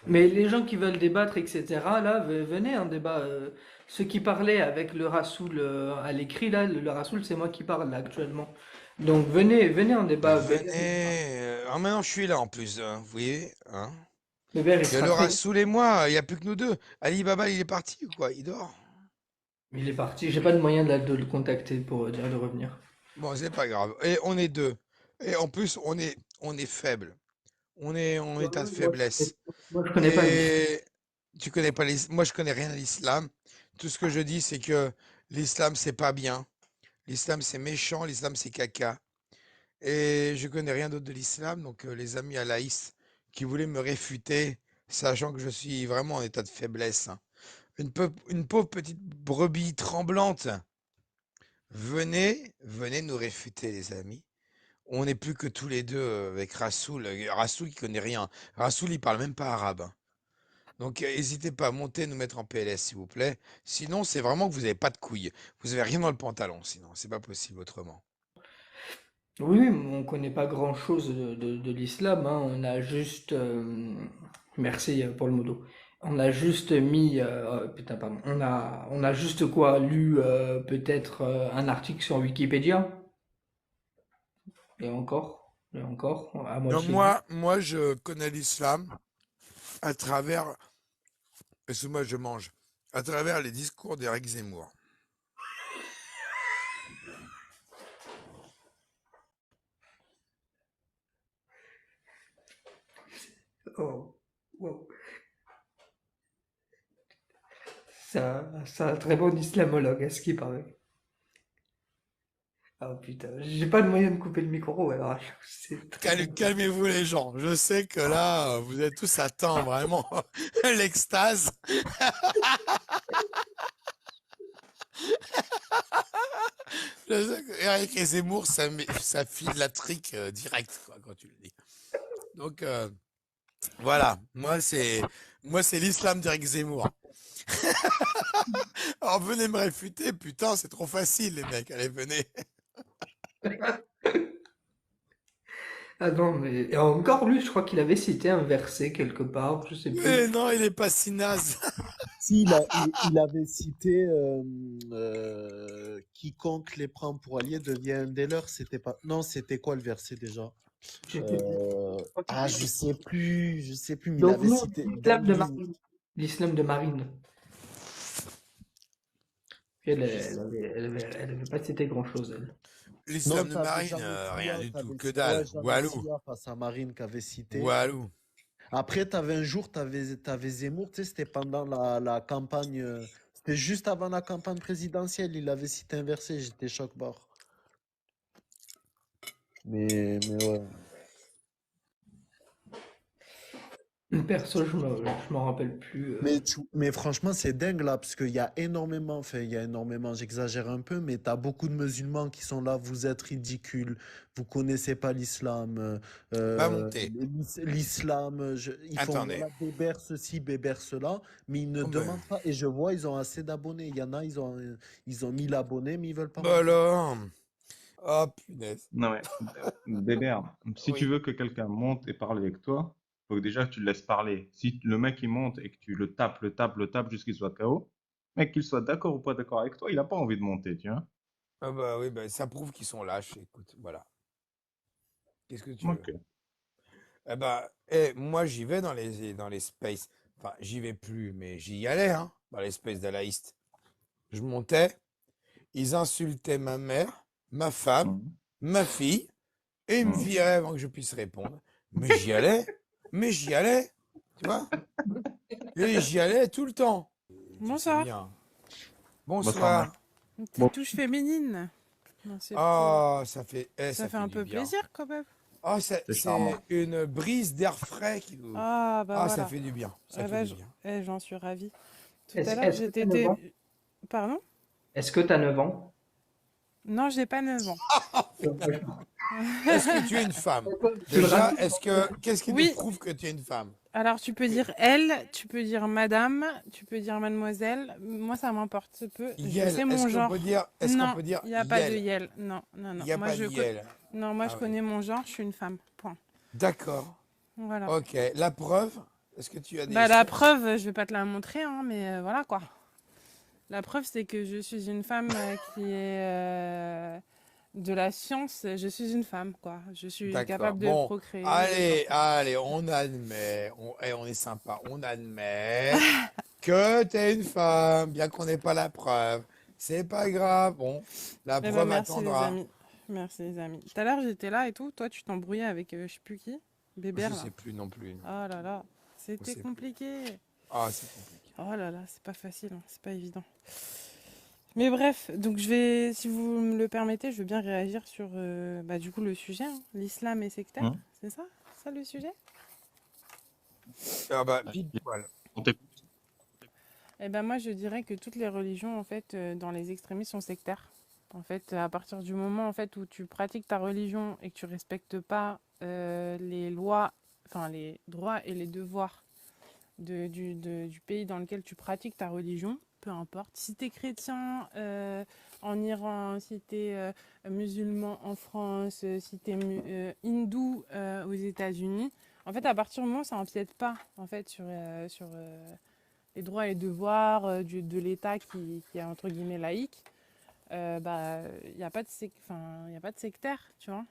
Mais les gens qui veulent débattre, etc., là, venez en débat. Ceux qui parlaient avec le Rassoul à l'écrit, là, le Rassoul, c'est moi qui parle là, actuellement. Donc venez en Mais débat. venez. Ah, maintenant, je suis là en plus, hein, vous voyez, hein. Bébert, il Il y a sera le très. Rassoul et moi, il n'y a plus que nous deux. Ali Baba, il est parti ou quoi? Il dort? Il est parti. J'ai pas de moyen de le contacter pour dire de revenir. Bon, c'est pas grave. Et on est deux. Et en plus, on est faible. On est en Ouais, état de moi, faiblesse. je connais pas l'islam. Et tu connais pas l'islam. Moi, je connais rien à l'islam. Tout ce que je dis, c'est que l'islam, c'est pas bien. L'islam, c'est méchant. L'islam, c'est caca. Et je connais rien d'autre de l'islam. Donc, les amis alaïstes qui voulaient me réfuter, sachant que je suis vraiment en état de faiblesse, hein. Une pauvre petite brebis tremblante. Venez nous réfuter, les amis. On n'est plus que tous les deux avec Rassoul. Rassoul qui connaît rien. Rassoul, il parle même pas arabe, hein. Donc, n'hésitez pas à monter, nous mettre en PLS, s'il vous plaît. Sinon, c'est vraiment que vous n'avez pas de couilles. Vous avez rien dans le pantalon, sinon. C'est pas possible autrement. Oui, oui, mais on connaît pas grand-chose de l'islam, hein. On a juste, merci pour le modo. On a juste mis, putain, pardon. On a juste quoi lu peut-être un article sur Wikipédia et encore à Non, moitié lu. moi, je connais l'islam à travers, excuse-moi, je mange, à travers les discours d'Éric Zemmour. Oh, wow. C'est un très bon islamologue, à ce qui paraît. Ah putain, j'ai pas de moyen de couper le micro, alors c'est très compliqué. Calmez-vous les gens. Je sais que là, vous êtes tous atteints vraiment l'extase. Je sais que Eric et Zemmour, ça file la trique direct, quoi, quand tu le dis. Donc, voilà. Moi, c'est l'islam d'Eric Zemmour. Alors, venez me réfuter. Putain, c'est trop facile, les mecs. Allez, venez. Ah non, mais et encore lui, je crois qu'il avait cité un verset quelque part, je sais plus. Mais non, il est pas si naze. Si, il avait cité quiconque les prend pour alliés devient un des leurs. C'était pas. Non, c'était quoi le verset déjà? Je sais plus. Ah, je sais plus, mais il Donc avait nous, cité l'islam de dinguerie. Marine. L'islam de Marine. Puis elle avait pas cité grand-chose, elle. Non, L'islam de t'avais Marine, rien Jamassia, du tout. Que dalle. ouais, Walou. Jamassia face à Marine qui avait cité. Walou. Après, t'avais un jour, t'avais Zemmour, tu sais, c'était pendant la campagne, c'était juste avant la campagne présidentielle, il avait cité un verset, j'étais choc-bord. Mais ouais. Perso, je m'en rappelle plus. Mais franchement, c'est dingue là, parce qu'il y a énormément, enfin, il y a énormément, j'exagère un peu, mais t'as beaucoup de musulmans qui sont là, vous êtes ridicules, vous connaissez pas l'islam, Va monter. l'islam, ils font Attendez. voilà, bébert ceci, bébert cela, mais ils ne Oh ben, demandent pas, et je vois, ils ont assez d'abonnés, il y en a, ils ont 1000 abonnés, mais ils veulent pas bah monter. alors. Oh punaise. Non mais, Bébert, si tu Oui. veux que quelqu'un monte et parle avec toi, faut que déjà que tu le laisses parler. Si le mec il monte et que tu le tapes jusqu'il soit KO, mec qu'il soit d'accord ou pas d'accord avec toi, il a pas envie de monter, tu vois. Ah bah oui, bah, ça prouve qu'ils sont lâches. Écoute, voilà. Qu'est-ce que tu veux? Ok. Eh bah, moi j'y vais dans les spaces. Enfin, j'y vais plus, mais j'y allais, hein, dans les spaces d'Alaïst. Je montais, ils insultaient ma mère, ma femme, Mhm. ma fille, et ils me Mhm. viraient avant que je puisse répondre. Mais j'y allais, tu vois? Et j'y allais tout le temps. Tu sais Bonsoir. bien. Bonsoir, mec. Bonsoir. Une petite Bon, touche féminine dans ce petit. Ah, ça Ça fait fait un du peu bien. plaisir quand même. Ah, c'est C'est c'est charmant. une brise d'air frais qui nous. Ah bah Ah, ça voilà. fait du bien. Ça Ah fait bah, du bien. j'en suis ravie. Tout à l'heure, Est-ce que t'as 9 ans? Pardon? Est-ce que t'as 9 ans? Non, j'ai pas 9 ans. Est-ce que tu es une femme? Tu le Déjà, racontes? qu'est-ce qui te Oui, prouve que tu es une femme? alors tu peux dire elle, tu peux dire madame, tu peux dire mademoiselle. Moi, ça m'importe peu. Je Yel, sais est-ce mon qu'on peut genre. dire, est-ce qu'on Non, peut dire il n'y a pas de Yel? yel. Non, non, Il non. n'y a pas de Yel. Non, moi, je Ah oui. connais mon genre, je suis une femme. Point. D'accord. Voilà. Ok. La preuve? Est-ce que tu as des Bah, la sources? preuve, je vais pas te la montrer, hein, mais voilà quoi. La preuve, c'est que je suis une femme qui est de la science. Je suis une femme, quoi. Je suis D'accord. capable de Bon, procréer, enfin. allez, on admet, on est sympa, on admet que t'es une femme, bien qu'on n'ait pas la preuve. C'est pas grave. Bon, la Eh ben, preuve merci les attendra. amis. Merci les amis. Tout à l'heure, j'étais là et tout. Toi, tu t'embrouillais avec je sais plus qui. Je Bébert, là. sais plus non plus. Non. Oh là là. Je C'était sais plus. compliqué. Ah, c'est compliqué. Oh là là, c'est pas facile, hein, c'est pas évident. Mais bref, donc je vais, si vous me le permettez, je veux bien réagir sur bah, du coup le sujet, hein. L'islam est sectaire, Hum. c'est ça? Ça le sujet? Ah bah, pile poil. On t'écoute. Eh ben moi je dirais que toutes les religions en fait dans les extrémistes sont sectaires. En fait, à partir du moment en fait où tu pratiques ta religion et que tu respectes pas les lois, enfin les droits et les devoirs du pays dans lequel tu pratiques ta religion, peu importe. Si tu es chrétien en Iran, si tu es musulman en France, si tu es hindou aux États-Unis, en fait, à partir du moment où ça n'empiète pas en fait, sur les droits et les devoirs de l'État qui est entre guillemets laïque, bah, il n'y a pas de y a pas de sectaire, tu vois.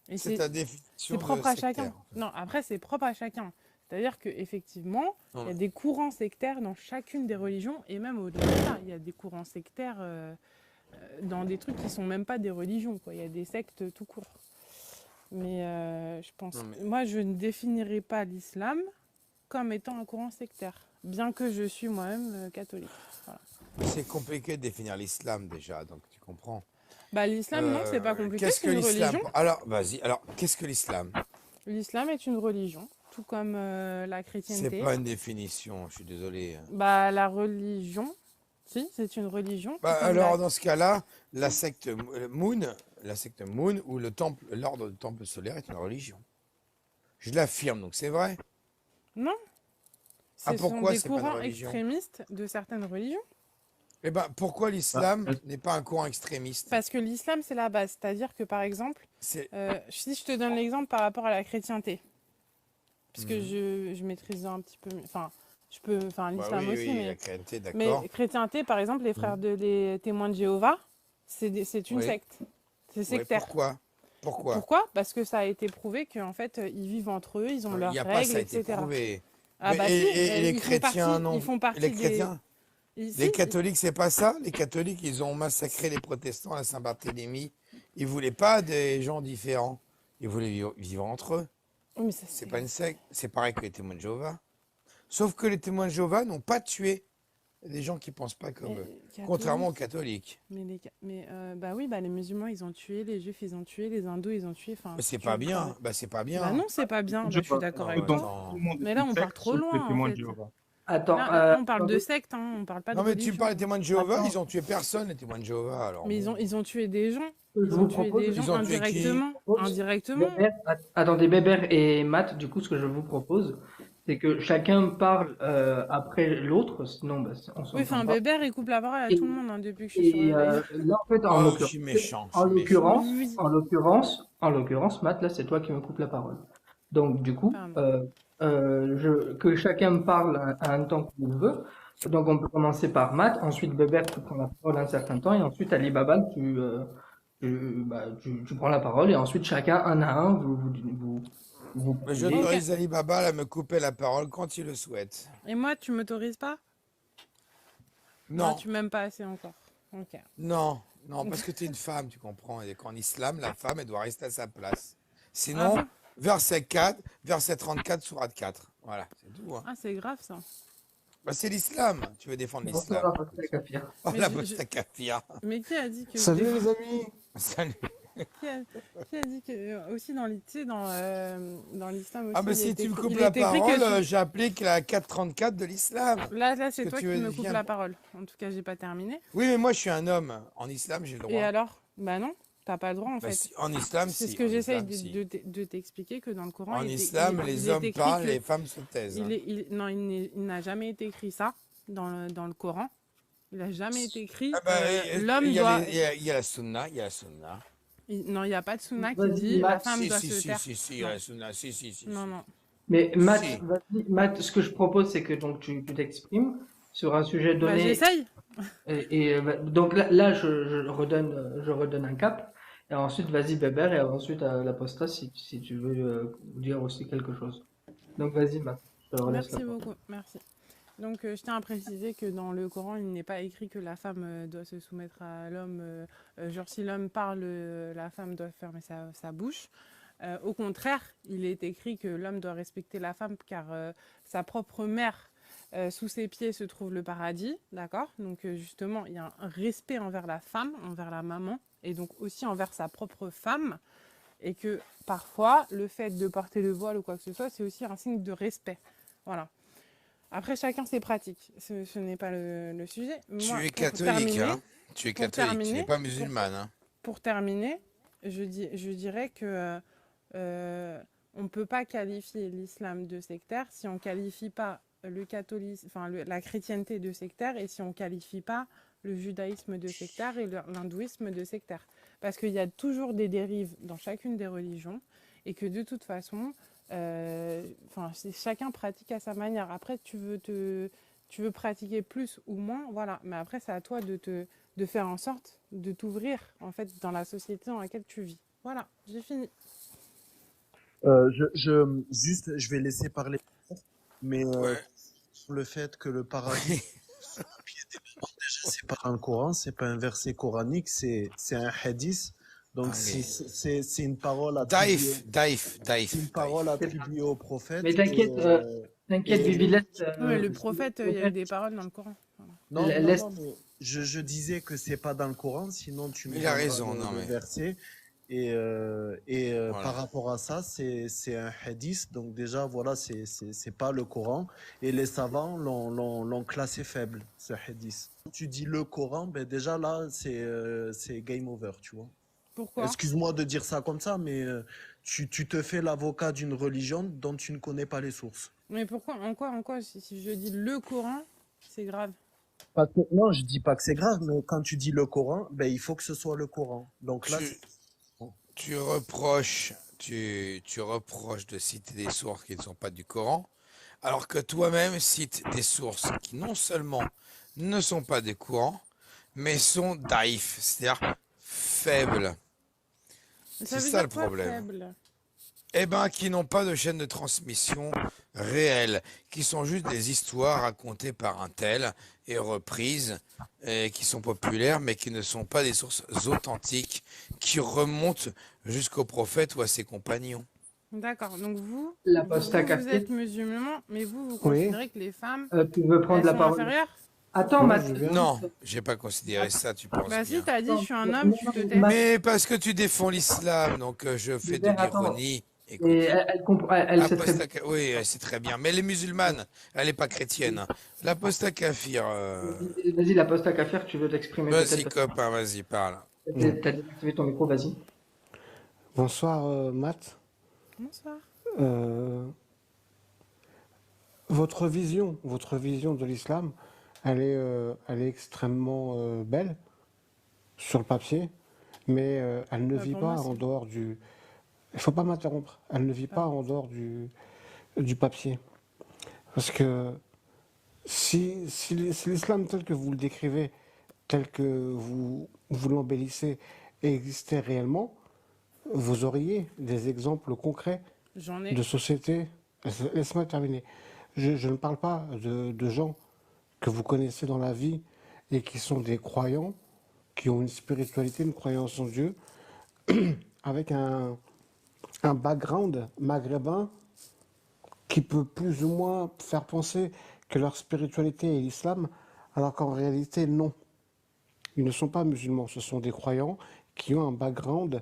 Et C'est ta c'est définition de propre à chacun. sectaire. En fait. Non, après, c'est propre à chacun. C'est-à-dire qu'effectivement, Non, il y a mais- des courants sectaires dans chacune des religions, et même au-delà de ça, il y a des courants sectaires dans des trucs qui sont même pas des religions, quoi. Il y a des sectes tout court. Mais je pense, non, mais moi, je ne définirais pas l'islam comme étant un courant sectaire, bien que je suis moi-même catholique. Voilà. c'est compliqué de définir l'islam déjà, donc tu comprends. Bah, l'islam, non, c'est pas compliqué, Qu'est-ce c'est que une l'islam? religion. Alors, vas-y. Alors, qu'est-ce que l'islam? L'islam est une religion, tout comme la C'est chrétienté. pas une définition, je suis désolé. Bah, la religion, si, c'est une religion, tout Bah, comme la... alors, dans ce cas-là, la secte Moon, ou le temple, l'ordre du temple solaire est une religion. Je l'affirme, donc c'est vrai. Non, Ah, ce sont pourquoi des c'est pas une courants religion? extrémistes de certaines religions. Eh ben, pourquoi Ah, l'islam n'est pas un courant extrémiste? Parce que l'islam, c'est la base. C'est-à-dire que, par exemple, C'est... si je te donne l'exemple par rapport à la chrétienté, parce que Mhm. je maîtrise un petit peu... Enfin, je peux... Enfin, Bah l'islam oui, aussi, oui, la chrétienté, mais d'accord. chrétienté, par exemple, les frères Mhm. les témoins de Jéhovah, c'est une Oui, secte. C'est oui, sectaire. pourquoi? Pourquoi? Pourquoi? Parce que ça a été prouvé qu'en fait, ils vivent entre eux, ils ont Il leurs n'y a pas, ça règles, a été etc. prouvé. Ah Mais, bah si, et les chrétiens, ils non? font Et partie les des... chrétiens? Les Si, catholiques, c'est pas ça? Les catholiques, ils ont massacré les protestants à Saint-Barthélemy. Ils voulaient pas des gens différents. Ils voulaient vivre entre eux. oui, mais ça C'est c'est... pas une secte. C'est pareil que les témoins de Jéhovah. Sauf que les témoins de Jéhovah n'ont pas tué des gens qui pensent pas comme Mais eux. Contrairement aux catholiques, catholiques. bah oui, bah les musulmans ils ont tué, les juifs ils ont tué, les hindous ils ont tué, enfin Mais si c'est tu pas veux parler. bien. Bah, c'est pas Bah bien. non, c'est pas bien, bah je suis d'accord Non, avec bah, Donc, toi. attends. tout le monde Mais est là une on part secte, trop sauf les loin en témoins de fait. Jéhovah. Attends, Là on parle de secte, hein, on parle pas de Non, mais tu religion. parles des témoins de Jéhovah, attends, ils ont tué personne, les témoins de Jéhovah. Alors Mais bon. ils ont tué des gens, je ils vous ont tué propose, des gens Ils ont tué qui? indirectement. Attendez, Bébert et Matt, du coup, ce que je vous propose, c'est que chacun parle après l'autre, sinon bah, on Oui, s'entend enfin pas. Bébert il coupe la parole à Et, tout le monde hein, depuis que je suis sur le live. là, en fait, Oh, je suis méchant, je suis méchant. Oui, en l'occurrence, Matt, là, c'est toi qui me coupes la parole. Donc, du coup, pardon. que chacun parle à un temps qu'il veut. Donc, on peut commencer par Matt, ensuite Bébert, tu prends la parole un certain temps, et ensuite Ali Baba, tu prends la parole, et ensuite chacun un à un, vous Mais parlez. j'autorise Ali Baba à me couper la parole quand il le souhaite. Et moi tu m'autorises pas? Non, Tu m'aimes pas assez encore. Ok. non, non, parce que tu es une femme, tu comprends. Et qu'en islam, la femme, elle doit rester à sa place. Ah Sinon, bon? verset 4, verset 34, sourate 4. Voilà, c'est tout. Hein. Ah c'est grave ça. Bah, c'est l'islam. Tu veux défendre Bonsoir, l'islam. Pascal Kafir. Oh, Mais la je- bosta kafir. Mais qui a dit que je Salut défends- les amis. Salut. qui a dit que aussi dans dans l'islam aussi Ah, mais il si est tu me écrit- coupes il la est écrit que parole, j'applique la 434 de l'islam. là c'est que toi tu qui veux me coupes dire. la parole. En tout cas j'ai pas terminé. Oui, mais moi, je suis un homme. En islam, j'ai le droit. Et alors? Bah non, t'as pas le droit en Bah, fait. si, en islam, C'est si. ce que en j'essaye islam, si. de t'expliquer que dans le Coran En il islam, il les est hommes écrit parlent que et les femmes se taisent. Hein. non il n'a jamais été écrit ça dans le Coran. Il a jamais été écrit Ah bah, l'homme il y a doit il y a la sunna, il y a la sunna. Non, il n'y a pas de sunna qui Vas-y, dit la Matt. femme Si, doit si, se si, taire. si, si, Non, Sunna, si, si, si, non, si. non. Mais Matt, Si. vas-y, Matt, ce que je propose, c'est que donc tu t'exprimes sur un sujet Bah, donné. j'essaye. Donc là, je redonne un cap. Et ensuite, vas-y, Bébert, et ensuite à l'apostat si tu veux dire aussi quelque chose. Donc vas-y, Matt, je te relaisse la Merci parole. beaucoup, merci. Donc, je tiens à préciser que dans le Coran, il n'est pas écrit que la femme doit se soumettre à l'homme. Genre, si l'homme parle, la femme doit fermer sa bouche. Au contraire, il est écrit que l'homme doit respecter la femme car sa propre mère, sous ses pieds, se trouve le paradis. D'accord? Donc, justement, il y a un respect envers la femme, envers la maman, et donc aussi envers sa propre femme. Et que parfois, le fait de porter le voile ou quoi que ce soit, c'est aussi un signe de respect. Voilà. Après, chacun ses pratiques. Ce n'est pas le sujet. Tu Moi, es catholique, hein? Tu es pour catholique, tu n'es terminer, pas pour, musulmane, hein? pour terminer, je dirais que on ne peut pas qualifier l'islam de sectaire si on ne qualifie pas le catholisme, enfin la chrétienté de sectaire et si on ne qualifie pas le judaïsme de sectaire et l'hindouisme de sectaire. Parce qu'il y a toujours des dérives dans chacune des religions et que de toute façon, chacun pratique à sa manière. Après, tu veux pratiquer plus ou moins, voilà. Mais après, c'est à toi de faire en sorte de t'ouvrir en fait dans la société dans laquelle tu vis. Voilà, j'ai fini. Juste, je vais laisser parler, mais Ouais. le fait que le paradis, c'est pas un Coran, c'est pas un verset coranique, c'est un hadith. Donc Allez. c'est une parole attribuée, Daïf. c'est une parole attribuée au prophète. Mais t'inquiète, Et Bibi, Non, mais le prophète, il y a eu des paroles dans le Coran. Voilà. laisse. mais je disais que c'est pas dans le Coran, sinon tu me Il a donneras raison, non le mais. verset. Par Voilà. rapport à ça, c'est un hadith, donc déjà voilà, c'est pas le Coran. Et les savants l'ont classé faible, ce hadith. Quand tu dis le Coran, ben déjà là, c'est game over, tu vois. Pourquoi? Excuse-moi de dire ça comme ça, mais tu te fais l'avocat d'une religion dont tu ne connais pas les sources. Mais pourquoi? En quoi si je dis le Coran, c'est grave? Non, je dis pas que c'est grave, mais quand tu dis le Coran, ben il faut que ce soit le Coran. Donc là, Tu reproches de citer des sources qui ne sont pas du Coran, alors que toi-même cites des sources qui non seulement ne sont pas du Coran, mais sont daïf, c'est-à-dire faibles. Ça C'est veut ça dire le quoi, problème. faible? Eh ben, qui n'ont pas de chaîne de transmission réelle, qui sont juste des histoires racontées par un tel et reprises, et qui sont populaires, mais qui ne sont pas des sources authentiques, qui remontent jusqu'au prophète ou à ses compagnons. D'accord. Donc vous L'apostat êtes kafir. musulman, mais vous Oui, considérez que les femmes, Tu veux prendre elles la sont parole? inférieures? Attends, oui, Matt. je viens. Non, j'ai pas considéré ça, tu penses Bah si, bien. t'as dit, je Attends, suis un non, homme, tu te tais. Matt, Mais parce que tu défends l'islam, donc je fais de Bébert, attends. l'ironie. Et Écoute, elle comprend, elle sait très bien. oui, elle sait très bien. Mais elle est musulmane, elle n'est pas chrétienne. L'apostat kafir, Vas-y, l'apostat kafir, tu veux t'exprimer vas-y peut-être. copain, vas-y, parle. T'as désactivé ton micro, vas-y. Bonsoir, Matt. Bonsoir. Euh, votre vision de l'islam, elle est extrêmement belle sur le papier, mais elle ne vit Pour moi, pas en c'est... dehors du. Il faut pas m'interrompre. Elle ne vit pas en dehors du papier, parce que si l'islam tel que vous le décrivez, tel que vous l'embellissez, existait réellement, vous auriez des exemples concrets J'en ai. de sociétés. Laisse-moi terminer. Je ne parle pas de gens que vous connaissez dans la vie et qui sont des croyants, qui ont une spiritualité, une croyance en Dieu, avec un background maghrébin qui peut plus ou moins faire penser que leur spiritualité est l'islam, alors qu'en réalité, non. Ils ne sont pas musulmans, ce sont des croyants qui ont un background,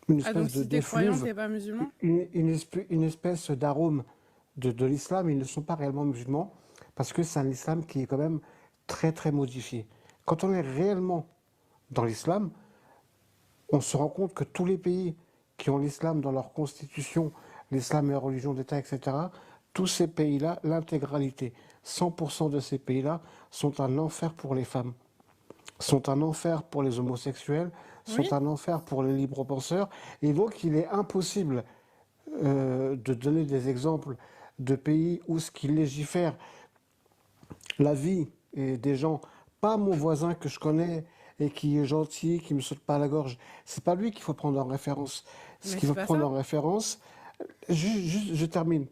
une Ah, donc espèce si t'es croyant, d'effluve, t'es pas musulman? une espèce d'arôme de l'islam. Ils ne sont pas réellement musulmans parce que c'est un islam qui est quand même très très modifié. Quand on est réellement dans l'islam, on se rend compte que tous les pays qui ont l'islam dans leur constitution, l'islam est religion d'État, etc., tous ces pays-là, l'intégralité, 100% de ces pays-là sont un enfer pour les femmes, sont un enfer pour les homosexuels, Oui, sont un enfer pour les libres penseurs. Et donc, il est impossible de donner des exemples de pays où ce qui légifère la vie et des gens, pas mon voisin que je connais et qui est gentil, qui me saute pas à la gorge. C'est pas lui qu'il faut prendre en référence. Ce mais qu'il c'est faut pas prendre ça. en référence, je termine.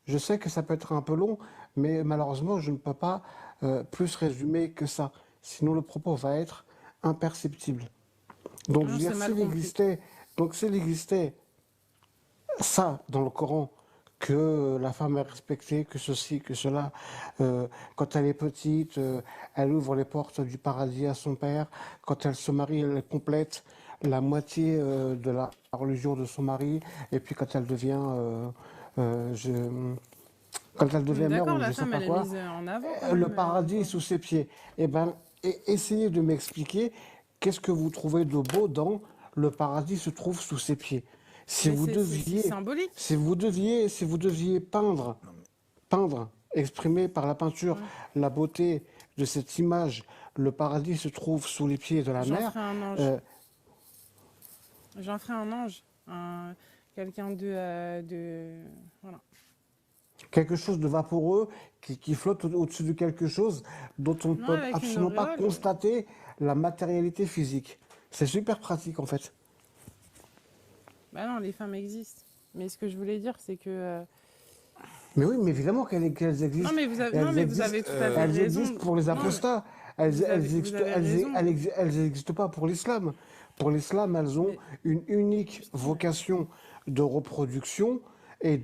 Je sais que ça peut être un peu long, mais malheureusement, je ne peux pas plus résumer que ça. Sinon, le propos va être imperceptible. Donc, je Non, veux c'est dire, mal compris. s'il existait ça dans le Coran, que la femme est respectée, que ceci, que cela, quand elle est petite, elle ouvre les portes du paradis à son père, quand elle se marie, elle complète la moitié de la religion de son mari, et puis euh, je- quand elle Mais devient mère d'accord, ou la je sais femme, pas elle est quoi, mise en avant quand le même. paradis est sous ses pieds. Eh ben, essayez de m'expliquer qu'est-ce que vous trouvez de beau dans le paradis se trouve sous ses pieds. Si Mais vous c'est deviez, symbolique. si vous deviez peindre, exprimer par la peinture Ouais. la beauté de cette image, le paradis se trouve sous les pieds de la J'en mer. ferai un ange. euh, J'en ferai un ange. Quelqu'un Voilà. Quelque chose de vaporeux qui flotte au-dessus de quelque chose dont on ne Non, peut avec une absolument pas auréole, ouais. constater la matérialité physique. C'est super pratique en fait. Bah non, les femmes existent. Mais ce que je voulais dire, c'est que... Mais oui, mais évidemment qu'elles Non, existent. Et non, elles mais vous existent, avez tout à fait elles raison. existent pour les Non, mais apostats. vous avez raison. Elles n'existent pas pour l'islam. Pour l'islam, elles ont Mais, une unique vocation de reproduction et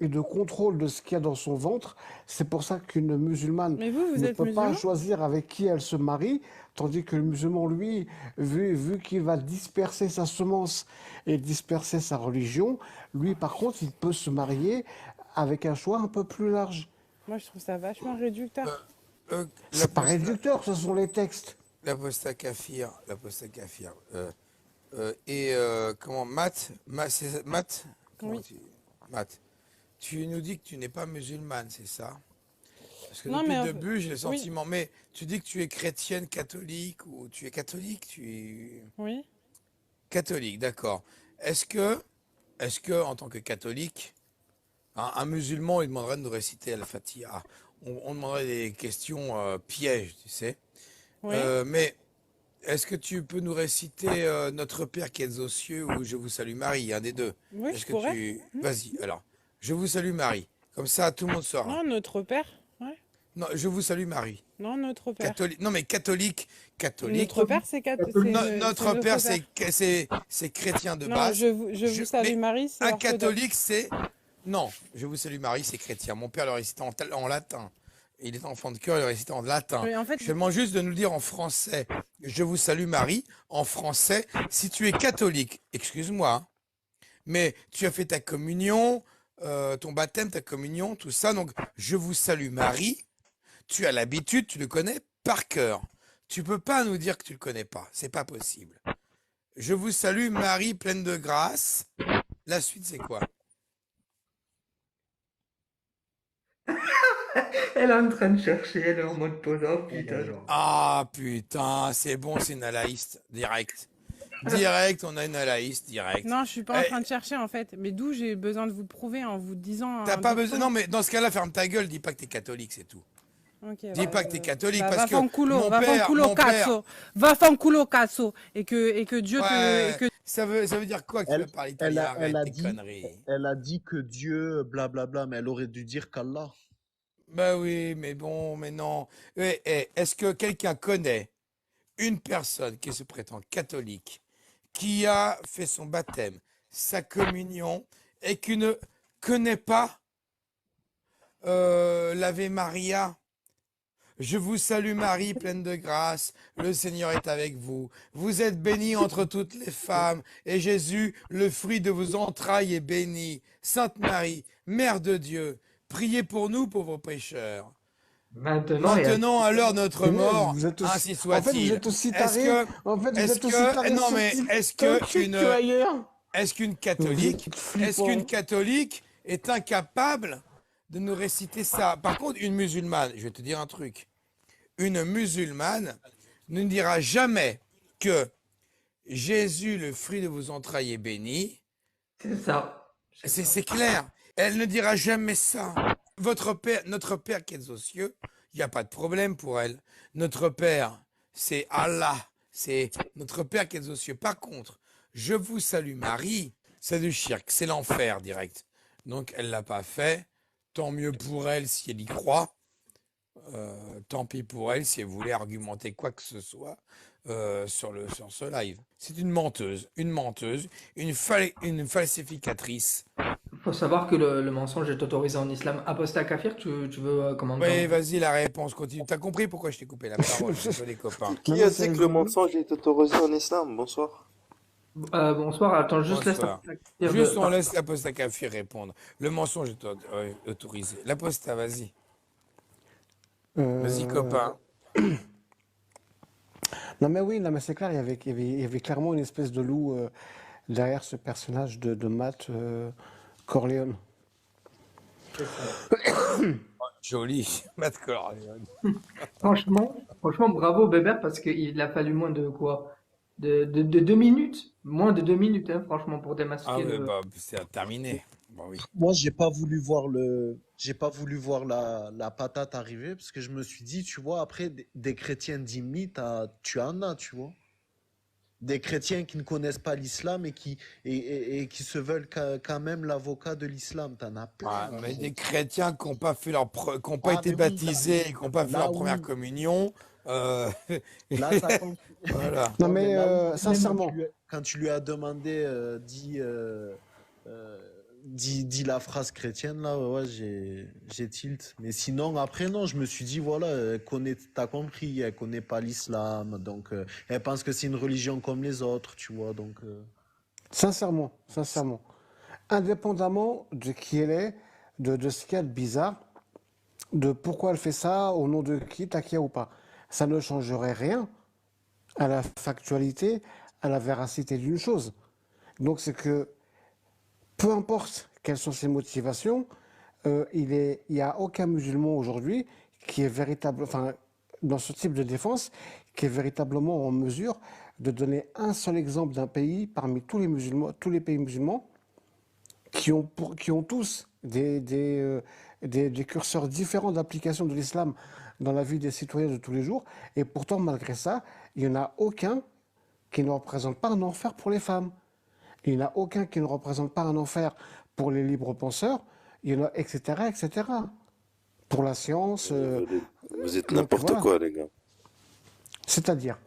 et de contrôle de ce qu'il y a dans son ventre. C'est pour ça qu'une musulmane mais vous ne êtes peut pas musulman? choisir avec qui elle se marie, tandis que le musulman, lui, vu qu'il va disperser sa semence et disperser sa religion, lui, par contre, il peut se marier avec un choix un peu plus large. Moi, je trouve ça vachement réducteur. Euh, euh, C'est pas l'apostat, réducteur, ce sont les textes. l'apostat kafir. Comment, Matt, comment Oui. Matt, tu nous dis que tu n'es pas musulmane, c'est ça? Parce que Non, depuis mais le début, j'ai le oui, sentiment, mais tu dis que tu es chrétienne catholique ou tu es catholique, tu es oui. catholique, d'accord. Est-ce que, en tant que catholique, un musulman, il demanderait de nous réciter Al-Fatiha? On demanderait des questions pièges, tu sais. Oui. Mais est-ce que tu peux nous réciter Notre Père qui êtes aux cieux ou Je vous salue Marie, un des deux? Oui, Est-ce je que pourrais. tu... Vas-y, alors. Je vous salue Marie. Comme ça, tout le monde saura. Non, notre père. Ouais. Non, je vous salue Marie. Non, notre père. Catholique. Non, mais catholique. Notre père, c'est Notre Père, notre père. c'est chrétien de Non, base. je vous salue Mais Marie, c'est un orthodoxe. catholique, c'est... Non, je vous salue Marie, c'est chrétien. Mon père le récitait en latin. Il était enfant de cœur, il le récitait en latin. Mais en fait, Je te demande juste de nous le dire en français. Je vous salue Marie, en français. Si tu es catholique, excuse-moi, hein, mais tu as fait ta communion, ton baptême, ta communion, tout ça. Donc, je vous salue Marie. Tu as l'habitude, tu le connais par cœur. Tu peux pas nous dire que tu le connais pas. C'est pas possible. Je vous salue Marie, pleine de grâce. La suite, c'est quoi? Elle est en train de chercher, elle est en mode pause. Oh putain, genre. Ah putain, c'est bon, c'est une alaïste, direct. Direct, on a une alaïste, direct. non, je suis pas en Eh, train de chercher en fait. Mais d'où j'ai besoin de vous prouver en vous disant t'as un pas besoin. dicton. Non, mais dans ce cas-là, ferme ta gueule, dis pas que t'es catholique, c'est tout. Ok, Dis pas que t'es catholique bah, parce que mon va père, fanculo cazzo, va fanculo cazzo, et que Dieu ouais, te, ça veut dire quoi que tu vas Elle, parler elle italien? a, elle Arrête a tes dit, conneries. elle a dit que Dieu, blablabla, mais elle aurait dû dire qu'Allah. Bah oui, mais bon, mais non. Est-ce que quelqu'un connaît une personne qui se prétend catholique, qui a fait son baptême, sa communion, et qui ne connaît pas l'Ave Maria? Je vous salue Marie, pleine de grâce, le Seigneur est avec vous. Vous êtes bénie entre toutes les femmes, et Jésus, le fruit de vos entrailles, est béni. Sainte Marie, Mère de Dieu, priez pour nous, pauvres pécheurs. Maintenant, il y a... Maintenant, à l'heure de notre Punaise, mort, vous êtes aussi, ainsi en fait, vous soit-il. êtes aussi Est-ce taré. que, En fait, vous est-ce êtes aussi que, taré non sur mais, TikTok que ailleurs. est-ce qu'une Vous êtes qu'une flippant. catholique est incapable de nous réciter ça? Par contre, une musulmane, je vais te dire un truc. Une musulmane ne dira jamais que Jésus, le fruit de vos entrailles, est béni. C'est ça. C'est clair. Elle ne dira jamais ça. Votre Père, notre Père qui est aux cieux, il n'y a pas de problème pour elle. Notre Père, c'est Allah. C'est notre Père qui est aux cieux. Par contre, je vous salue Marie, c'est du shirk, c'est l'enfer direct. Donc elle l'a pas fait. Tant mieux pour elle si elle y croit. Tant pis pour elle si elle voulait argumenter quoi que ce soit sur ce live. C'est une menteuse, une falsificatrice. Faut savoir que le mensonge est autorisé en islam. Apostat kafir, tu veux comment Oui, vas-y, la réponse continue. T'as compris pourquoi je t'ai coupé la parole, désolé copain. Non, Qui mais a c'est dit que le rigolo. mensonge est autorisé en islam? Bonsoir. Bonsoir, attends, juste laisse Bonsoir. Apostat kafir Juste on laisse l'apostat Kafir répondre. Le mensonge est autorisé. L'apostat, vas-y. Vas-y, Euh, copain. Non, mais oui, non, mais c'est clair, il y avait clairement une espèce de loup derrière ce personnage de Matt Corleone. C'est ça. Joli, Matt Corleone. Franchement, bravo Bébert, parce qu'il a fallu moins de quoi? De 2 minutes? Moins de 2 minutes, hein, franchement, pour Ah démasquer oui, le. bah, c'est terminé. Bon, oui. Moi, j'ai pas voulu voir la patate arriver parce que je me suis dit, tu vois, après, des chrétiens d'Imni, tu en as, tu vois. Des chrétiens qui ne connaissent pas l'islam et qui se veulent quand même l'avocat de l'islam. T'en as Ah, plein, mais gros. des chrétiens qui n'ont pas fait qui n'ont pas Ah, été mais oui, là, baptisés, qui n'ont pas fait là, leur première oui. communion. Là, ça compte. Voilà. Non, Non, mais mais là, oui, même sincèrement, quand tu lui as demandé, dis la phrase chrétienne, là, ouais, j'ai tilt. Mais sinon, après, non, je me suis dit, voilà, t'as compris, elle connaît pas l'islam, donc elle pense que c'est une religion comme les autres, tu vois, donc... sincèrement, indépendamment de qui elle est, de ce qu'il y a de bizarre, de pourquoi elle fait ça, au nom de qui, Takia ou pas, ça ne changerait rien à la factualité, à la véracité d'une chose. Donc c'est que peu importe quelles sont ses motivations, il n'y a aucun musulman aujourd'hui qui est véritable, enfin, dans ce type de défense, qui est véritablement en mesure de donner un seul exemple d'un pays parmi tous les musulmans, tous les pays musulmans, qui ont tous des curseurs différents d'application de l'islam dans la vie des citoyens de tous les jours. Et pourtant, malgré ça, il n'y en a aucun qui ne représente pas un enfer pour les femmes. Il n'y en a aucun qui ne représente pas un enfer pour les libres penseurs, il y en a, etc., etc. Pour la science, Vous êtes donc n'importe voilà. quoi, les gars. C'est-à-dire.